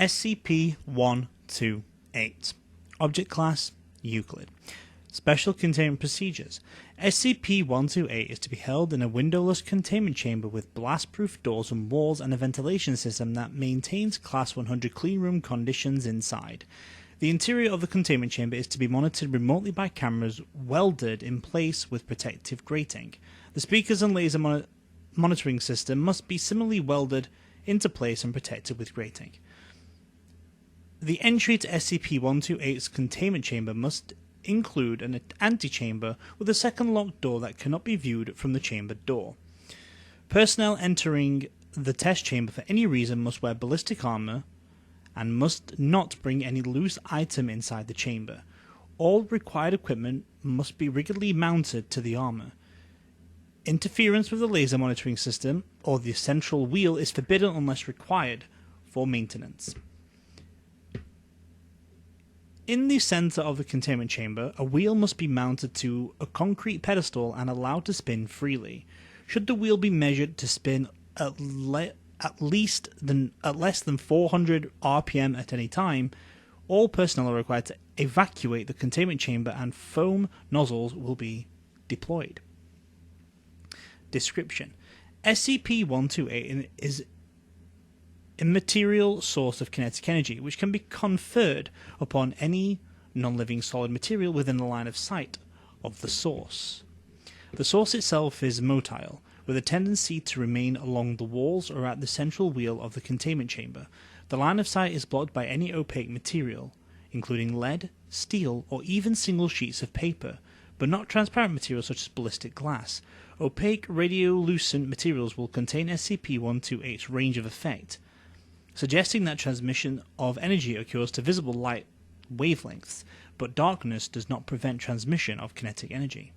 SCP-128. Object Class Euclid. Special Containment Procedures. SCP-128 is to be held in a windowless containment chamber with blast-proof doors and walls and a ventilation system that maintains Class 100 cleanroom conditions inside. The interior of the containment chamber is to be monitored remotely by cameras welded in place with protective grating. The speakers and laser monitoring system must be similarly welded into place and protected with grating. The entry to SCP-128's containment chamber must include an antechamber with a second locked door that cannot be viewed from the chamber door. Personnel entering the test chamber for any reason must wear ballistic armor and must not bring any loose item inside the chamber. All required equipment must be rigidly mounted to the armor. Interference with the laser monitoring system or the central wheel is forbidden unless required for maintenance. In the center of the containment chamber, a wheel must be mounted to a concrete pedestal and allowed to spin freely. Should the wheel be measured to spin at less than 400 RPM at any time, all personnel are required to evacuate the containment chamber and foam nozzles will be deployed. Description: SCP-128 is immaterial source of kinetic energy, which can be conferred upon any non-living solid material within the line of sight of the source. The source itself is motile, with a tendency to remain along the walls or at the central wheel of the containment chamber. The line of sight is blocked by any opaque material, including lead, steel, or even single sheets of paper, but not transparent materials such as ballistic glass. Opaque radiolucent materials will contain SCP-128's range of effect, suggesting that transmission of energy occurs to visible light wavelengths, but darkness does not prevent transmission of kinetic energy.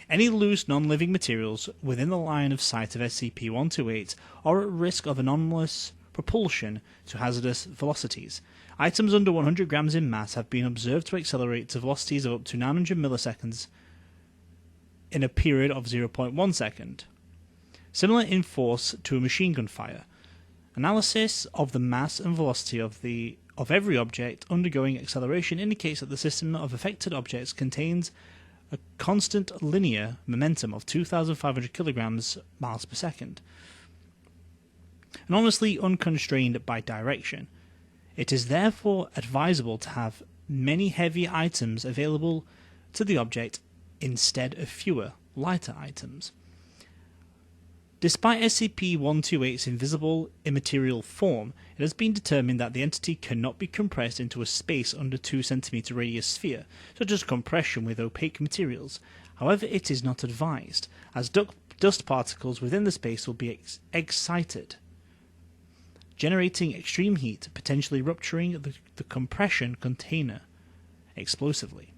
Any loose, non-living materials within the line of sight of SCP-128 are at risk of anomalous propulsion to hazardous velocities. Items under 100 grams in mass have been observed to accelerate to velocities of up to 900 milliseconds in a period of 0.1 second, similar in force to a machine gun fire. Analysis of the mass and velocity of every object undergoing acceleration indicates that the system of affected objects contains a constant linear momentum of 2,500 kilograms miles per second, enormously unconstrained by direction. It is therefore advisable to have many heavy items available to the object instead of fewer, lighter items. Despite SCP-128's invisible, immaterial form, it has been determined that the entity cannot be compressed into a space under 2 cm radius sphere, such as compression with opaque materials. However, it is not advised, as dust particles within the space will be excited, generating extreme heat, potentially rupturing the compression container explosively.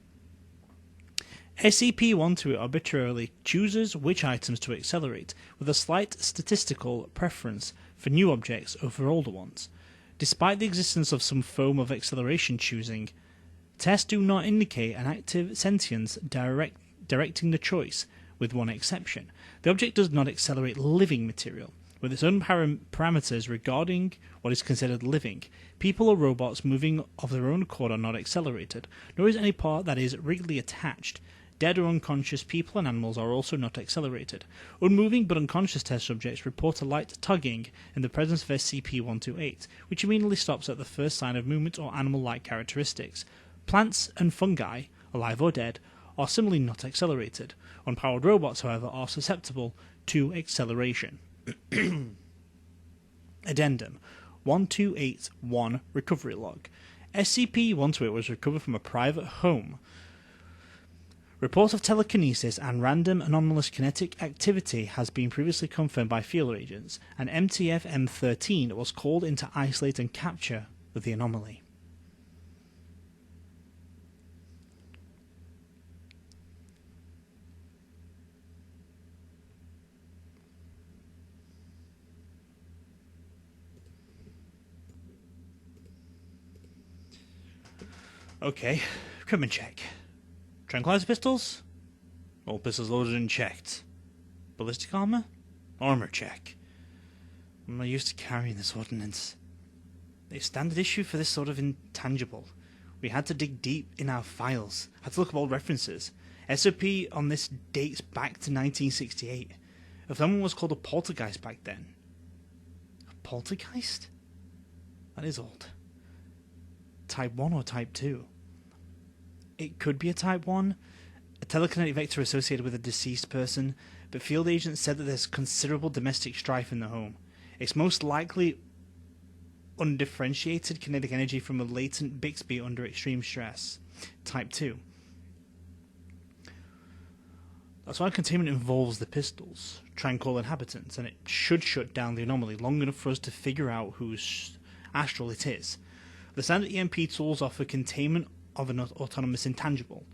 SCP-128 arbitrarily chooses which items to accelerate, with a slight statistical preference for new objects over older ones. Despite the existence of some form of acceleration choosing, tests do not indicate an active sentience directing the choice, with one exception. The object does not accelerate living material, with its own parameters regarding what is considered living. People or robots moving of their own accord are not accelerated, nor is any part that is rigidly attached. Dead or unconscious people and animals are also not accelerated. Unmoving but unconscious test subjects report a light tugging in the presence of SCP-128, which immediately stops at the first sign of movement or animal-like characteristics. Plants and fungi, alive or dead, are similarly not accelerated. Unpowered robots, however, are susceptible to acceleration. Addendum 128-1 Recovery Log. SCP-128 was recovered from a private home. Report of telekinesis and random anomalous kinetic activity has been previously confirmed by field agents, and MTF-M13 was called in to isolate and capture the anomaly. Okay, equipment check. Tranquilizer pistols? All pistols loaded and checked. Ballistic armor? Armor check. I'm not used to carrying this ordnance. It's standard issue for this sort of intangible. We had to dig deep in our files, had to look up old references. SOP on this dates back to 1968. If someone was called a poltergeist back then. A poltergeist? That is old. Type 1 or Type 2? It could be a Type 1, a telekinetic vector associated with a deceased person, but field agents said that there's considerable domestic strife in the home. It's most likely undifferentiated kinetic energy from a latent Bixby under extreme stress. Type 2. That's why containment involves the pistols. Try and call inhabitants, and it should shut down the anomaly long enough for us to figure out whose astral it is. The standard EMP tools offer containment of an autonomous intangible.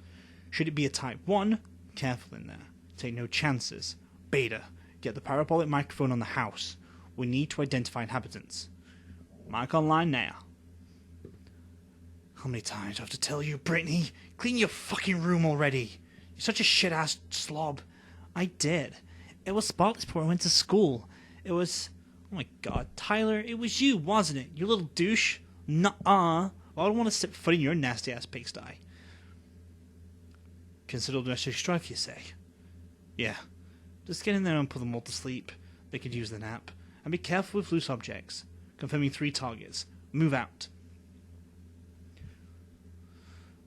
Should it be a Type 1, careful in there. Take no chances. Beta, get the parabolic microphone on the house. We need to identify inhabitants. Mic online now. How many times do I have to tell you, Brittany? Clean your fucking room already. You're such a shit-ass slob. I did. It was spotless before I went to school. It was... Oh my god, Tyler, it was you, wasn't it? You little douche. Nuh-uh. Well, I don't want to step foot in your nasty-ass pigsty. Considerable domestic strife, you say? Yeah. Just get in there and put them all to sleep. They could use the nap. And be careful with loose objects. Confirming 3 targets. Move out.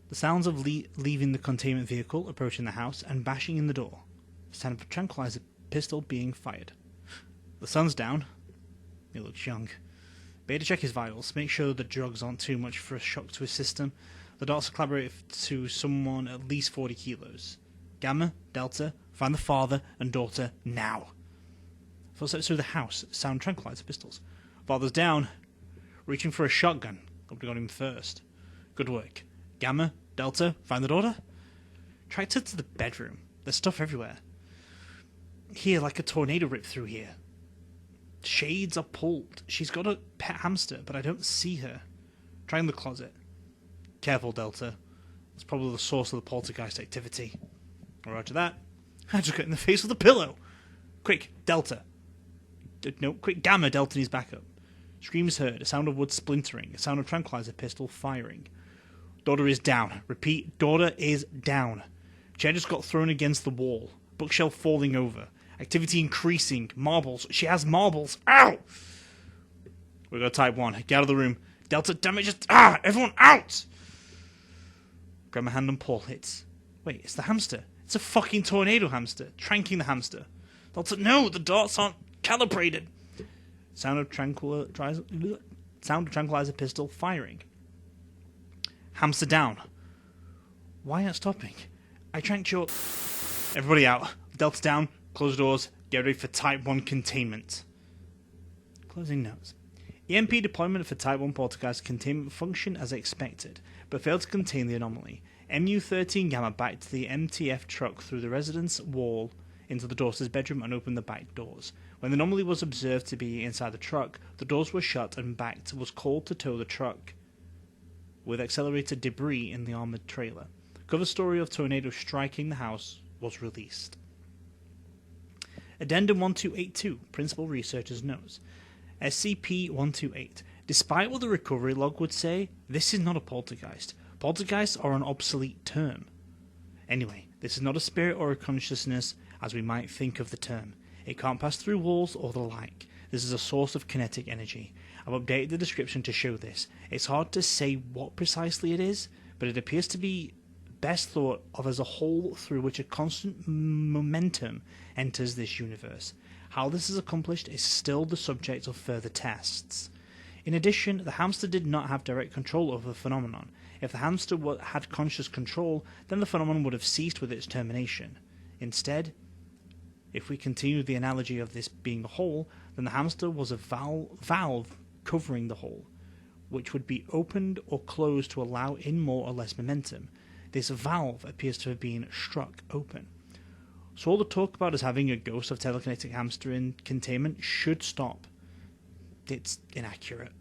The sounds of leaving the containment vehicle, approaching the house, and bashing in the door. The sound of a tranquilizer pistol being fired. The sun's down. He looks young. Beta check his vitals. Make sure the drugs aren't too much for a shock to his system. The doctors collaborate to someone at least 40 kilos. Gamma, Delta, find the father and daughter now. Footsteps through the house. Sound tranquilizer pistols. Father's down. Reaching for a shotgun. Hope we got him first. Good work. Gamma, Delta, find the daughter. Tracked her to the bedroom. There's stuff everywhere. Here, like a tornado ripped through here. Shades are pulled. She's got a pet hamster, but I don't see her. Trying the closet. Careful, Delta. That's probably the source of the poltergeist activity. Roger that. I just got in the face with a pillow. Quick, Delta. No, quick, Gamma, Delta needs backup. Screams heard. A sound of wood splintering. A sound of tranquilizer pistol firing. Daughter is down. Repeat, daughter is down. Chair just got thrown against the wall. Bookshelf falling over. Activity increasing. Marbles. She has marbles. Ow! We got Type 1. Get out of the room. Delta, damage it. Everyone out! Grab my hand and pull. Wait, it's the hamster. It's a fucking tornado hamster. Tranking the hamster. Delta, no! The darts aren't calibrated. Sound of tranquilizer pistol firing. Hamster down. Why aren't stopping? I tranked your... Everybody out. Delta down. Close doors. Get ready for Type 1 containment. Closing notes. EMP deployment for Type 1 poltergeist containment functioned as expected, but failed to contain the anomaly. MU-13 Gamma backed the MTF truck through the residence wall into the daughter's bedroom and opened the back doors. When the anomaly was observed to be inside the truck, the doors were shut and backed was called to tow the truck with accelerated debris in the armored trailer. Cover story of tornado striking the house was released. Addendum 1282, Principal Researcher's Notes. SCP-128. Despite what the recovery log would say, this is not a poltergeist. Poltergeists are an obsolete term. Anyway, this is not a spirit or a consciousness as we might think of the term. It can't pass through walls or the like. This is a source of kinetic energy. I've updated the description to show this. It's hard to say what precisely it is, but it appears to be best thought of as a whole through which a constant momentum enters this universe. How this is accomplished is still the subject of further tests. In addition, the hamster did not have direct control over the phenomenon. If the hamster had conscious control, then the phenomenon would have ceased with its termination. Instead, if we continue the analogy of this being a hole, then the hamster was a valve covering the hole, which would be opened or closed to allow in more or less momentum. This valve appears to have been struck open. So all the talk about us having a ghost of telekinetic hamster in containment should stop. It's inaccurate.